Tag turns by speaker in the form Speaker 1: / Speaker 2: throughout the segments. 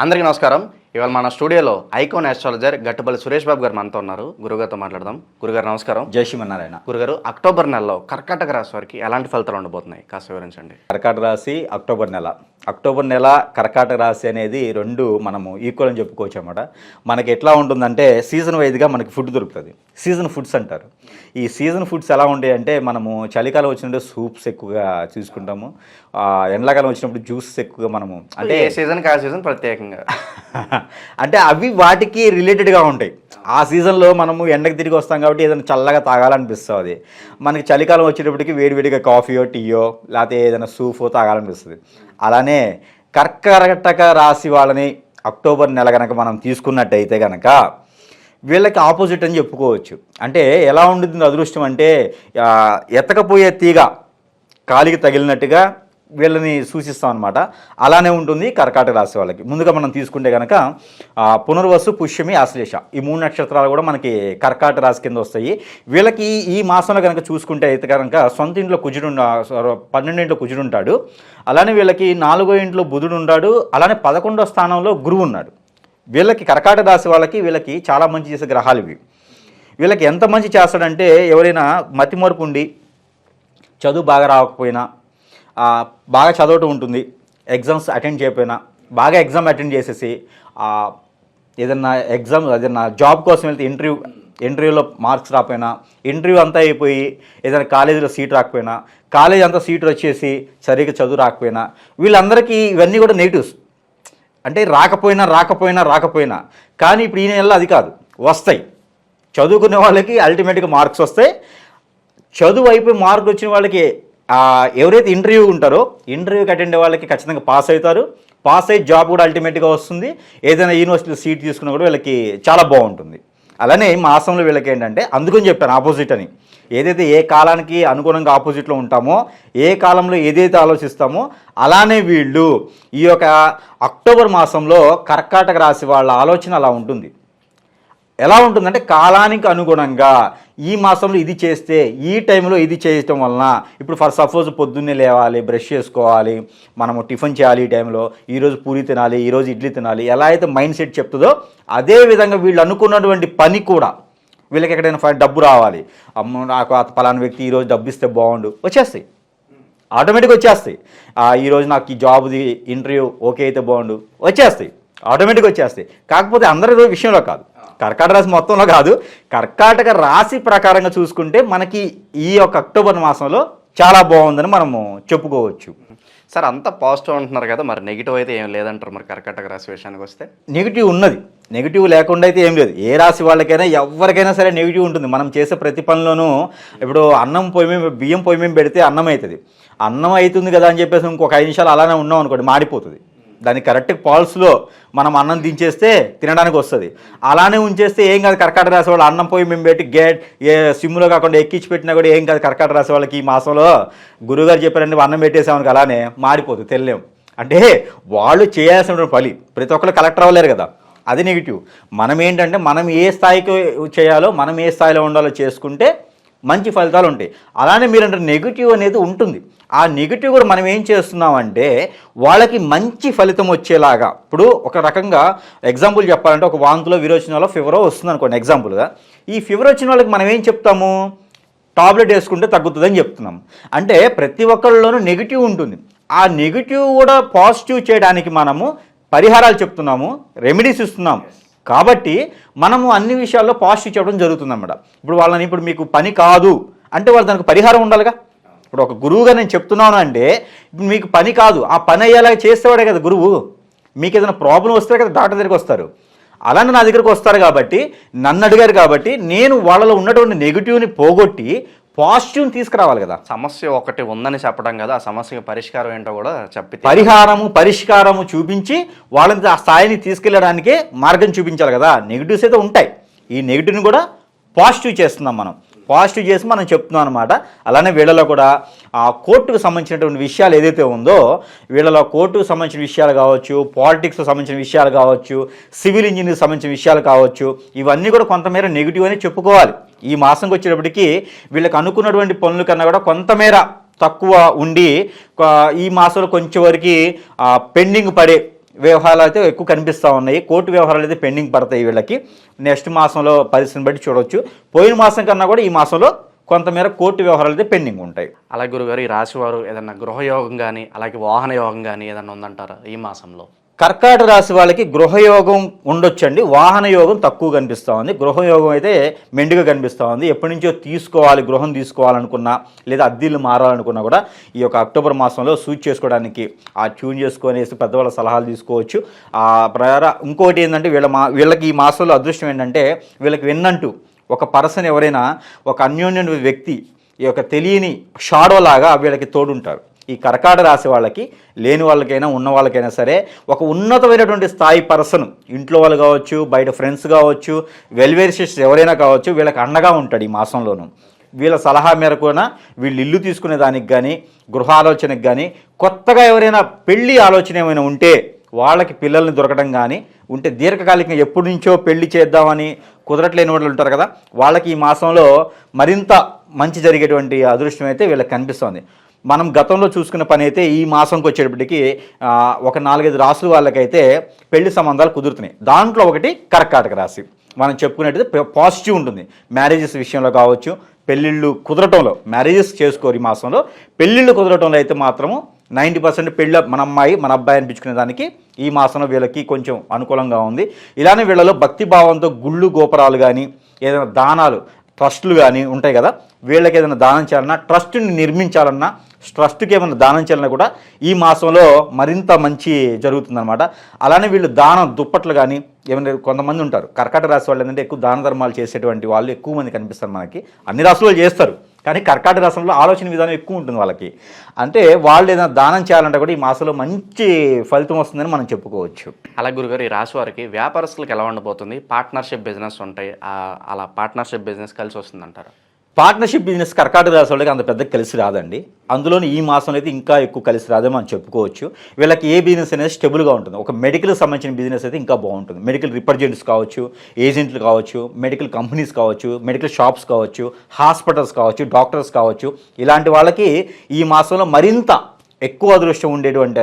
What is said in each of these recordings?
Speaker 1: అందరికీ నమస్కారం. ఇవాళ మన స్టూడియోలో ఐకాన్ ఆస్ట్రాలజర్ గట్టుపల్లి సురేష్ బాబు గారు మనతో ఉన్నారు. గురుగారితో మాట్లాడదాం. గురుగారు నమస్కారం.
Speaker 2: జై శ్రీమన్నారాయణ.
Speaker 1: గురుగారు, అక్టోబర్ నెలలో కర్కాటక రాశి వారికి ఎలాంటి ఫలితాలు ఉండబోతున్నాయి కాస్త వివరించండి.
Speaker 2: కర్కాటక రాశి అక్టోబర్ నెల కర్కాటక రాశి అనేది రెండు మనము ఈక్వల్ అని చెప్పుకోవచ్చు అన్నమాట. మనకి ఎట్లా ఉంటుందంటే సీజన్ వైజ్గా మనకి ఫుడ్ దొరుకుతుంది. సీజన్ ఫుడ్స్ అంటారు. ఈ సీజన్ ఫుడ్స్ ఎలా ఉంటాయి అంటే మనము చలికాలం వచ్చినప్పుడు సూప్స్ ఎక్కువగా తీసుకుంటాము, ఎండాకాలం వచ్చినప్పుడు జ్యూసెస్ ఎక్కువగా మనము
Speaker 1: అంటే సీజన్కి ఆ సీజన్ ప్రత్యేకంగా
Speaker 2: అంటే అవి వాటికి రిలేటెడ్గా ఉంటాయి. ఆ సీజన్లో మనము ఎండకు తిరిగి వస్తాం కాబట్టి ఏదైనా చల్లగా తాగాలనిపిస్తుంది. మనకి చలికాలం వచ్చేటప్పటికి వేడివేడిగా కాఫీయో టీయో లేకపోతే ఏదైనా సూఫో తాగాలనిపిస్తుంది. అలానే కర్కాటక రాశి వాళ్ళని అక్టోబర్ నెల కనుక మనం తీసుకున్నట్టయితే కనుక వీళ్ళకి ఆపోజిట్ అని చెప్పుకోవచ్చు. అంటే ఎలా ఉంటుంది అదృష్టం అంటే ఎత్తకపోయే తీగ కాలికి తగిలినట్టుగా వీళ్ళని సూచిస్తాం అనమాట. అలానే ఉంటుంది కర్కాటక రాశి వాళ్ళకి. ముందుగా మనం తీసుకుంటే కనుక పునర్వసు, పుష్యమి, ఆశ్లేష ఈ 3 నక్షత్రాలు కూడా మనకి కర్కాటక రాశి కింద వస్తాయి. వీళ్ళకి ఈ మాసంలో కనుక చూసుకుంటే అయితే కనుక సొంత ఇంట్లో కుజుడు 12 ఇంట్లో కుజుడు ఉంటాడు. అలానే వీళ్ళకి 4వ ఇంట్లో బుధుడు ఉన్నాడు. అలానే 11వ స్థానంలో గురువు ఉన్నాడు. వీళ్ళకి కర్కాటక రాశి వాళ్ళకి వీళ్ళకి చాలా మంచి చేసే గ్రహాలు ఇవి. వీళ్ళకి ఎంత మంచి చేస్తాడంటే ఎవరైనా మతిమరుపు ఉండి చదువు బాగా రాకపోయినా, బాగా చదవటం ఉంటుంది, ఎగ్జామ్స్ అటెండ్ చేయకపోయినా బాగా ఎగ్జామ్ అటెండ్ చేసేసి ఏదైనా జాబ్ కోసం వెళ్తే ఇంటర్వ్యూలో మార్క్స్ రాకపోయినా, ఇంటర్వ్యూ అంతా అయిపోయి ఏదైనా కాలేజీలో సీట్ రాకపోయినా, కాలేజీ అంతా సీట్ వచ్చేసి సరిగ్గా చదువు రాకపోయినా, వీళ్ళందరికీ ఇవన్నీ కూడా నెగిటివ్స్. అంటే రాకపోయినా కానీ ఇప్పుడు ఈ నెలలో అది కాదు, వస్తాయి. చదువుకునే వాళ్ళకి అల్టిమేట్గా మార్క్స్ వస్తాయి. చదువు అయిపోయి మార్కులు వచ్చిన వాళ్ళకి ఎవరైతే ఇంటర్వ్యూ ఉంటారో ఇంటర్వ్యూకి అటెండ్ వాళ్ళకి ఖచ్చితంగా పాస్ అవుతారు. పాస్ అయ్యి జాబ్ కూడా అల్టిమేట్గా వస్తుంది. ఏదైనా యూనివర్సిటీలో సీట్ తీసుకున్నా కూడా వీళ్ళకి చాలా బాగుంటుంది. అలానే మాసంలో వీళ్ళకి ఏంటంటే అందుకని చెప్పాను ఆపోజిట్ అని. ఏదైతే ఏ కాలానికి అనుగుణంగా ఆపోజిట్లో ఉంటామో, ఏ కాలంలో ఏదైతే ఆలోచిస్తామో అలానే వీళ్ళు ఈ యొక్క అక్టోబర్ మాసంలో కర్కాటక రాశి వాళ్ళ ఆలోచన అలా ఉంటుంది. ఎలా ఉంటుందంటే కాలానికి అనుగుణంగా ఈ మాసంలో ఇది చేస్తే, ఈ టైంలో ఇది చేయటం వలన, ఇప్పుడు ఫర్ సపోజ్ పొద్దున్నే లేవాలి, బ్రష్ చేసుకోవాలి, మనము టిఫిన్ చేయాలి, ఈ టైంలో ఈరోజు పూరి తినాలి, ఈరోజు ఇడ్లీ తినాలి, ఎలా అయితే మైండ్ సెట్ చెప్తుందో అదే విధంగా వీళ్ళు అనుకున్నటువంటి పని కూడా వీళ్ళకి ఎక్కడైనా డబ్బు రావాలి, అమ్మ నాకు పలానా వ్యక్తి ఈరోజు డబ్బు ఇస్తే బాగుండు, వచ్చేస్తాయి, ఆటోమేటిక్గా వచ్చేస్తాయి. ఈరోజు నాకు ఈ జాబ్ది ఇంటర్వ్యూ ఓకే అయితే బాగుండు, వచ్చేస్తాయి, ఆటోమేటిక్గా వచ్చేస్తాయి. కాకపోతే అందరి విషయంలో కాదు, కర్కాటక రాశి మొత్తంలో కాదు, కర్కాటక రాశి ప్రకారంగా చూసుకుంటే మనకి ఈ యొక్క అక్టోబర్ మాసంలో చాలా బాగుందని మనము చెప్పుకోవచ్చు.
Speaker 1: సార్, అంతా పాజిటివ్ అంటున్నారు కదా, మరి నెగిటివ్ అయితే ఏం లేదంటారు? మరి కర్కాటక రాశి విషయానికి వస్తే
Speaker 2: నెగిటివ్ ఉన్నది. నెగిటివ్ లేకుండా అయితే ఏం లేదు. ఏ రాశి వాళ్ళకైనా ఎవరికైనా సరే నెగిటివ్ ఉంటుంది. మనం చేసే ప్రతి పనిలోనూ ఇప్పుడు బియ్యం పొయ్యి మేము పెడితే అన్నం అవుతుంది. అన్నం అవుతుంది కదా అని చెప్పేసి ఇంకొక 5 నిమిషాలు అలానే ఉన్నాం అనుకోండి, మాడిపోతుంది. దాన్ని కరెక్ట్ పాల్స్లో మనం అన్నం దించేస్తే తినడానికి వస్తుంది. అలానే ఉంచేస్తే ఏం కాదు. కర్కాటక రాశి వాళ్ళు అన్నం పోయి మేము పెట్టి సిమ్లో కాకుండా ఎక్కించి పెట్టినా కూడా ఏం కాదు. కర్కాటక రాశి వాళ్ళకి ఈ మాసంలో గురువుగారు చెప్పారండి, అన్నం పెట్టేసామని అలానే మాడిపోతుంది, తెలియలేం. అంటే వాళ్ళు చేయాల్సిన పని ప్రతి ఒక్కరు కలెక్టర్ అవ్వలేరు కదా, అది నెగిటివ్. మనం ఏంటంటే మనం ఏ స్థాయికి చేయాలో, మనం ఏ స్థాయిలో ఉండాలో చేసుకుంటే మంచి ఫలితాలు ఉంటాయి. అలానే మీరంటే నెగిటివ్ అనేది ఉంటుంది. ఆ నెగిటివ్ కూడా మనం ఏం చేస్తున్నామంటే వాళ్ళకి మంచి ఫలితం వచ్చేలాగా, ఇప్పుడు ఒక రకంగా ఎగ్జాంపుల్ చెప్పాలంటే ఒక వాంతులో, విరోచనాలో, ఫీవరో వస్తుంది అనుకోండి ఎగ్జాంపుల్గా. ఈ ఫీవర్ వచ్చిన వాళ్ళకి మనం ఏం చెప్తాము? టాబ్లెట్ వేసుకుంటే తగ్గుతుందని చెప్తున్నాం. అంటే ప్రతి ఒక్కరిలోనూ నెగిటివ్ ఉంటుంది. ఆ నెగిటివ్ కూడా పాజిటివ్ చేయడానికి మనము పరిహారాలు చెప్తున్నాము, రెమెడీస్ ఇస్తున్నాము. కాబట్టి మనము అన్ని విషయాల్లో పాజిటివ్ చెప్పడం జరుగుతుందన్నమాట. ఇప్పుడు మీకు పని కాదు అంటే వాళ్ళు దానికి పరిహారం ఉండాలిగా. ఇప్పుడు ఒక గురువుగా నేను చెప్తున్నాను అంటే ఇప్పుడు మీకు పని కాదు, ఆ పని అయ్యేలాగా చేసేవాడే కదా గురువు. మీకు ఏదైనా ప్రాబ్లం వస్తే కదా డాక్టర్ దగ్గరికి వస్తారు. అలానే నా దగ్గరికి వస్తారు కాబట్టి, నన్ను అడిగారు కాబట్టి నేను వాళ్ళలో ఉన్నటువంటి నెగిటివ్ని పోగొట్టి పాజిటివ్ని తీసుకురావాలి కదా.
Speaker 1: సమస్య ఒకటి ఉందని చెప్పడం కదా, ఆ సమస్యకి పరిష్కారం ఏంటో కూడా చెప్పి
Speaker 2: పరిష్కారము చూపించి వాళ్ళని ఆ స్థాయిని తీసుకెళ్ళడానికే మార్గం చూపించాలి కదా. నెగిటివ్స్ అయితే ఉంటాయి, ఈ నెగిటివ్ని కూడా పాజిటివ్ చేస్తున్నాం మనం. పాజిటివ్ చేసి మనం చెప్తున్నాం అనమాట. అలానే వీళ్ళలో కూడా ఆ కోర్టుకు సంబంధించినటువంటి విషయాలు ఏదైతే ఉందో, వీళ్ళలో కోర్టుకు సంబంధించిన విషయాలు కావచ్చు, పాలిటిక్స్కి సంబంధించిన విషయాలు కావచ్చు, సివిల్ ఇంజనీర్కి సంబంధించిన విషయాలు కావచ్చు, ఇవన్నీ కూడా కొంతమేర నెగిటివ్ అని చెప్పుకోవాలి. ఈ మాసంకి వచ్చేటప్పటికి వీళ్ళకి అనుకున్నటువంటి పనుల కన్నా కూడా కొంతమేర తక్కువ ఉండి ఈ మాసంలో కొంచెం వరకు పెండింగ్ పడే వ్యవహారాలు అయితే ఎక్కువ కనిపిస్తూ ఉన్నాయి. కోర్టు వ్యవహారాలు అయితే పెండింగ్ పడతాయి వీళ్ళకి. నెక్స్ట్ మాసంలో పరిస్థితిని బట్టి చూడవచ్చు. పోయిన మాసం కన్నా కూడా ఈ మాసంలో కొంతమేర కోర్టు వ్యవహారాలు అయితే పెండింగ్ ఉంటాయి.
Speaker 1: అలాగే గురుగారు, ఈ రాశి వారు ఏదన్నా గృహయోగం కానీ అలాగే వాహన యోగం కానీ ఏదన్నా ఉందంటారా ఈ మాసంలో?
Speaker 2: కర్కాటక రాశి వాళ్ళకి గృహయోగం ఉండొచ్చండి. వాహన యోగం తక్కువ కనిపిస్తూ ఉంది. గృహయోగం అయితే మెండుగా కనిపిస్తూ ఉంది. ఎప్పటి నుంచో గృహం తీసుకోవాలనుకున్నా లేదా అద్దెలు మారాలనుకున్నా కూడా ఈ యొక్క అక్టోబర్ మాసంలో సూట్ చేసుకోవడానికి ట్యూన్ చేసుకునేసి పెద్దవాళ్ళ సలహాలు తీసుకోవచ్చు. ఇంకోటి ఏంటంటే వీళ్ళకి ఈ మాసంలో అదృష్టం ఏంటంటే వీళ్ళకి విన్నంటూ ఒక పర్సన్ ఎవరైనా ఒక అన్యోన్య వ్యక్తి ఈ యొక్క తెలియని షాడో లాగా వీళ్ళకి తోడుంటారు. ఈ కర్కాటక రాశి వాళ్ళకి లేని వాళ్ళకైనా ఉన్న వాళ్ళకైనా సరే ఒక ఉన్నతమైనటువంటి స్థాయి పర్సన్, ఇంట్లో వాళ్ళు కావచ్చు, బయట ఫ్రెండ్స్ కావచ్చు, వెల్వేరిషియస్ ఎవరైనా కావచ్చు, వీళ్ళకి అండగా ఉంటాడు ఈ మాసంలోనూ. వీళ్ళ సలహా మేరకున వీళ్ళు ఇల్లు తీసుకునే దానికి కానీ గృహ ఆలోచనకి కానీ కొత్తగా ఎవరైనా పెళ్లి ఆలోచన ఏమైనా ఉంటే వాళ్ళకి పిల్లల్ని దొరకడం కానీ ఉంటే దీర్ఘకాలికంగా ఎప్పటి నుంచో పెళ్లి చేద్దామని కుదరట్లేని వాళ్ళు ఉంటారు కదా, వాళ్ళకి ఈ మాసంలో మరింత మంచి జరిగేటువంటి అదృష్టం అయితే వీళ్ళకి కనిపిస్తుంది. మనం గతంలో చూసుకున్న పని అయితే ఈ మాసంకి వచ్చేటప్పటికి ఒక 4-5 రాసుల వాళ్ళకైతే పెళ్లి సంబంధాలు కుదురుతున్నాయి. దాంట్లో ఒకటి కర్కాటక రాశి. మనం చెప్పుకునేది పాజిటివ్ ఉంటుంది. మ్యారేజెస్ విషయంలో కావచ్చు, పెళ్ళిళ్ళు కుదరటంలో, మ్యారేజెస్ చేసుకోరు ఈ మాసంలో, పెళ్ళిళ్ళు కుదరటంలో అయితే మాత్రము 90% పెళ్ళ మన అమ్మాయి మన అబ్బాయి అనిపించుకునే దానికి ఈ మాసంలో వీళ్ళకి కొంచెం అనుకూలంగా ఉంది. ఇలానే వీళ్ళలో భక్తి భావంతో గుళ్ళు గోపురాలు కానీ ఏదైనా దానాలు ట్రస్టులు కానీ ఉంటాయి కదా, వీళ్ళకి ఏదైనా దానం చేయాలన్నా, ట్రస్ట్ని నిర్మించాలన్నా, ట్రస్ట్కి ఏమైనా దానం చేయాలన్నా కూడా ఈ మాసంలో మరింత మంచి జరుగుతుందన్నమాట. అలానే వీళ్ళు దానం దుప్పట్లు కానీ ఏమైనా కొంతమంది ఉంటారు కర్కాటక రాశి వాళ్ళు ఏంటంటే ఎక్కువ దాన ధర్మాలు చేసేటువంటి వాళ్ళు ఎక్కువ మంది కనిపిస్తారు మనకి. అన్ని రాశులు చేస్తారు కానీ కర్కాటక రాశిలో ఆలోచన విధానం ఎక్కువ ఉంటుంది వాళ్ళకి. అంటే వాళ్ళు ఏదైనా దానం చేయాలంటే కూడా ఈ మాసంలో మంచి ఫలితం వస్తుందని మనం చెప్పుకోవచ్చు.
Speaker 1: అలా గురుగారు, ఈ రాశి వారికి వ్యాపారస్తులకు ఎలా ఉండబోతుంది? పార్ట్నర్షిప్ బిజినెస్ ఉంటాయి, అలా పార్ట్నర్షిప్ బిజినెస్ కలిసి వస్తుందంటారా?
Speaker 2: పార్ట్నర్షిప్ బిజినెస్ కర్కాటక రాశి వాళ్ళకి అంత పెద్ద కలిసి రాదండి. అందులోని ఈ మాసంలో అయితే ఇంకా ఎక్కువ కలిసి రాదని మనం చెప్పుకోవచ్చు. వీళ్ళకి ఏ బిజినెస్ అనేది స్టెబుల్గా ఉంటుంది. ఒక మెడికల్కి సంబంధించిన బిజినెస్ అయితే ఇంకా బాగుంటుంది. మెడికల్ రిప్రజెంటేటివ్స్ కావచ్చు, ఏజెంట్లు కావచ్చు, మెడికల్ కంపెనీస్ కావచ్చు, మెడికల్ షాప్స్ కావచ్చు, హాస్పిటల్స్ కావచ్చు, డాక్టర్స్ కావచ్చు, ఇలాంటి వాళ్ళకి ఈ మాసంలో మరింత ఎక్కువ అదృష్టం ఉండేటువంటి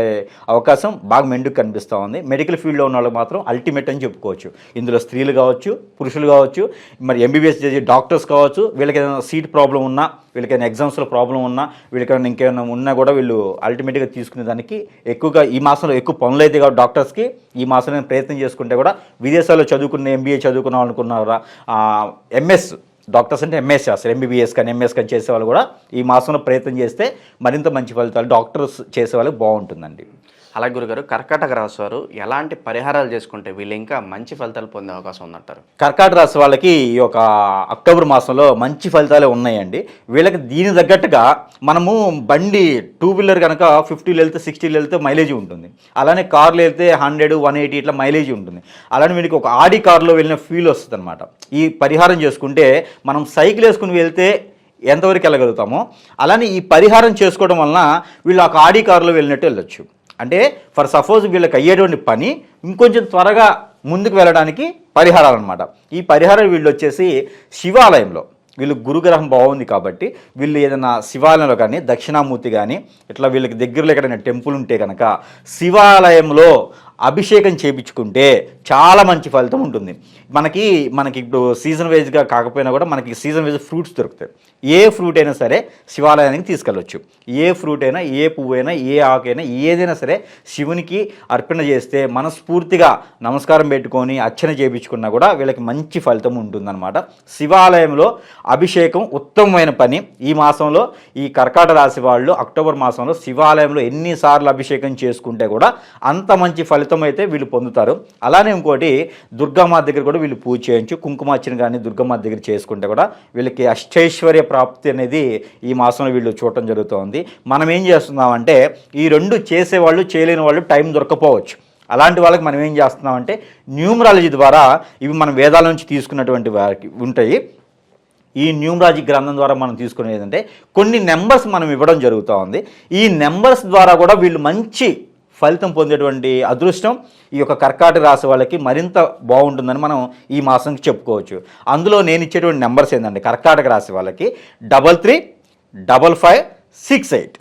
Speaker 2: అవకాశం బాగా మెండుకు కనిపిస్తూ ఉంది. మెడికల్ ఫీల్డ్లో ఉన్న వాళ్ళకి మాత్రం అల్టిమేట్ అని చెప్పుకోవచ్చు. ఇందులో స్త్రీలు కావచ్చు, పురుషులు కావచ్చు, మరి ఎంబీబీఎస్ చేసే డాక్టర్స్ కావచ్చు, వీళ్ళకి ఏదైనా సీట్ ప్రాబ్లం ఉన్నా, వీళ్ళకైనా ఎగ్జామ్స్లో ప్రాబ్లం ఉన్నా, వీళ్ళకైనా ఇంకేమైనా ఉన్నా కూడా వీళ్ళు అల్టిమేట్గా తీసుకునే దానికి ఎక్కువగా ఈ మాసంలో ఎక్కువ పనులు అయితే కాబట్టి డాక్టర్స్కి ఈ మాసంలో ప్రయత్నం చేసుకుంటే కూడా విదేశాల్లో చదువుకున్న ఎంబీఏ చదువుకున్నాం అనుకున్నారా, ఎంఎస్ డాక్టర్స్ అంటే ఎంఎస్ చేస్తారు, ఎంబీబీఎస్ కానీ ఎంఎస్ కానీ చేసేవాళ్ళు కూడా ఈ మాసంలో ప్రయత్నం చేస్తే మరింత మంచి ఫలితాలు డాక్టర్స్ చేసేవాళ్ళకి బాగుంటుందండి.
Speaker 1: అలాగే గురుగారు, కర్కాటక రాశి వారు ఎలాంటి పరిహారాలు చేసుకుంటే వీళ్ళు ఇంకా మంచి ఫలితాలు పొందే అవకాశం ఉందంటారు?
Speaker 2: కర్కాటక రాశి వాళ్ళకి ఈ యొక్క అక్టోబర్ మాసంలో మంచి ఫలితాలే ఉన్నాయండి. వీళ్ళకి దీని తగ్గట్టుగా మనము బండి 2 వీలర్ కనుక 50 వెళ్తే 60 వెళ్తే మైలేజ్ ఉంటుంది. అలానే కార్లు వెళ్తే 100, 180 ఇట్లా మైలేజ్ ఉంటుంది. అలానే వీళ్ళకి ఒక ఆడి కార్లో వెళ్ళిన ఫీల్ వస్తుంది అనమాట. ఈ పరిహారం చేసుకుంటే మనం సైకిల్ వేసుకుని వెళ్తే ఎంతవరకు వెళ్ళగలుగుతామో అలానే ఈ పరిహారం చేసుకోవడం వలన వీళ్ళు ఒక ఆడి కారులో వెళ్ళినట్టు వెళ్ళొచ్చు. అంటే ఫర్ సపోజ్ వీళ్ళకి అయ్యేటువంటి పని ఇంకొంచెం త్వరగా ముందుకు వెళ్ళడానికి పరిహారాలు అనమాట. ఈ పరిహారం వీళ్ళు వచ్చేసి శివాలయంలో, వీళ్ళు గురుగ్రహం బాగుంది కాబట్టి వీళ్ళు ఏదైనా శివాలయంలో కానీ దక్షిణామూర్తి కానీ ఇట్లా వీళ్ళకి దగ్గరలో ఎక్కడైనా టెంపుల్ ఉంటే కనుక శివాలయంలో అభిషేకం చేయించుకుంటే చాలా మంచి ఫలితం ఉంటుంది. మనకి ఇప్పుడు సీజన్ వైజ్గా కాకపోయినా కూడా మనకి సీజన్ వైజ్ ఫ్రూట్స్ దొరుకుతాయి. ఏ ఫ్రూట్ అయినా సరే శివాలయానికి తీసుకెళ్ళొచ్చు. ఏ ఫ్రూట్ అయినా, ఏ పువ్వు అయినా, ఏ ఆకైనా, ఏదైనా సరే శివునికి అర్పణ చేస్తే మనస్ఫూర్తిగా నమస్కారం పెట్టుకొని అర్చన చేయించుకున్నా కూడా వీళ్ళకి మంచి ఫలితం ఉంటుందన్నమాట. శివాలయంలో అభిషేకం ఉత్తమమైన పని. ఈ మాసంలో ఈ కర్కాటక రాశి వాళ్ళు అక్టోబర్ మాసంలో శివాలయంలో ఎన్నిసార్లు అభిషేకం చేసుకుంటే కూడా అంత మంచి ఫలితం అయితే వీళ్ళు పొందుతారు. అలానే ఇంకోటి దుర్గామాత దగ్గర కూడా వీళ్ళు పూజ చేయొచ్చు. కుంకుమార్చన కానీ దుర్గామాత దగ్గర చేసుకుంటే కూడా వీళ్ళకి అష్టైశ్వర్య ప్రాప్తి అనేది ఈ మాసంలో వీళ్ళు చూడటం జరుగుతుంది. మనం ఏం చేస్తున్నామంటే ఈ రెండు చేసేవాళ్ళు చేయలేని వాళ్ళు టైం దొరకపోవచ్చు. అలాంటి వాళ్ళకి మనం ఏం చేస్తున్నామంటే న్యూమరాలజీ ద్వారా ఇవి మనం వేదాల నుంచి తీసుకున్నటువంటి వారికి ఉంటాయి. ఈ న్యూమరాలజీ గ్రంథం ద్వారా మనం తీసుకునేది ఏంటంటే కొన్ని నెంబర్స్ మనం ఇవ్వడం జరుగుతూ ఉంది. ఈ నెంబర్స్ ద్వారా కూడా వీళ్ళు మంచి ఫలితం పొందేటువంటి అదృష్టం ఈ యొక్క కర్కాటక రాశి వాళ్ళకి మరింత బాగుంటుందని మనం ఈ మాసంకి చెప్పుకోవచ్చు. అందులో నేను ఇచ్చేటువంటి నెంబర్స్ ఏంటంటే కర్కాటక రాశి వాళ్ళకి 335556 8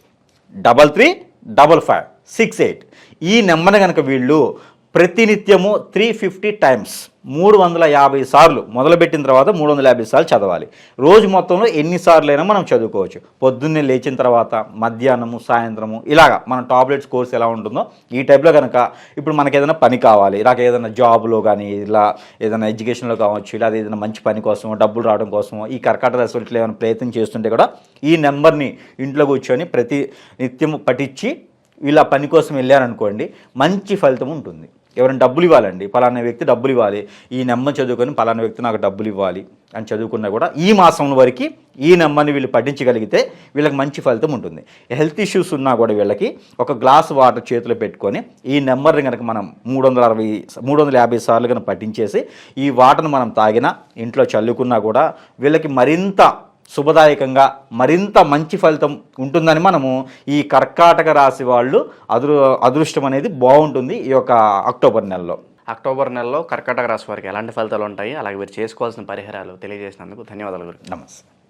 Speaker 2: 335556 68 ఈ నెంబర్ని కనుక వీళ్ళు ప్రతినిత్యము 350 టైమ్స్ 350 సార్లు మొదలుపెట్టిన తర్వాత 350 సార్లు చదవాలి. రోజు మొత్తంలో ఎన్నిసార్లైనా మనం చదువుకోవచ్చు. పొద్దున్నే లేచిన తర్వాత, మధ్యాహ్నము, సాయంత్రము, ఇలాగా మన టాబ్లెట్స్ కోర్స్ ఎలా ఉంటుందో ఈ టైప్లో కనుక ఇప్పుడు మనకి ఏదైనా పని కావాలి, నాకు ఏదైనా జాబ్లో కానీ ఇలా ఏదైనా ఎడ్యుకేషన్లో కావచ్చు, ఇలా ఏదైనా మంచి పని కోసమో డబ్బులు రావడం కోసమో ఈ కర్కాటక రాశి వాళ్ళు ఏమైనా ప్రయత్నం చేస్తుంటే కూడా ఈ నెంబర్ని ఇంట్లో కూర్చొని ప్రతి నిత్యం పఠించి వీళ్ళ పని కోసం వెళ్ళారనుకోండి, మంచి ఫలితం ఉంటుంది. ఎవరైనా డబ్బులు ఇవ్వాలండి, పలానా వ్యక్తి డబ్బులు ఇవ్వాలి, ఈ నెంబర్ చదువుకొని పలానా వ్యక్తి నాకు డబ్బులు ఇవ్వాలి అని చదువుకున్నా కూడా ఈ మాసం వరకు ఈ నెంబర్ని వీళ్ళు పఠించగలిగితే వీళ్ళకి మంచి ఫలితం ఉంటుంది. హెల్త్ ఇష్యూస్ ఉన్నా కూడా వీళ్ళకి ఒక గ్లాస్ వాటర్ చేతిలో పెట్టుకొని ఈ నెంబర్ని కనుక మనం 350 సార్లు కనుక పఠించేసి ఈ వాటర్ని మనం తాగినా, ఇంట్లో చల్లుకున్నా కూడా వీళ్ళకి మరింత శుభదాయకంగా మరింత మంచి ఫలితం ఉంటుందని మనము ఈ కర్కాటక రాశి వాళ్ళు అదృష్టం అనేది బాగుంటుంది ఈ యొక్క అక్టోబర్ నెలలో.
Speaker 1: అక్టోబర్ నెలలో కర్కాటక రాశి వారికి ఎలాంటి ఫలితాలు ఉంటాయి, అలాగే మీరు చేసుకోవాల్సిన పరిహారాలు తెలియజేసినందుకు ధన్యవాదాలు గురు.
Speaker 2: నమస్తే.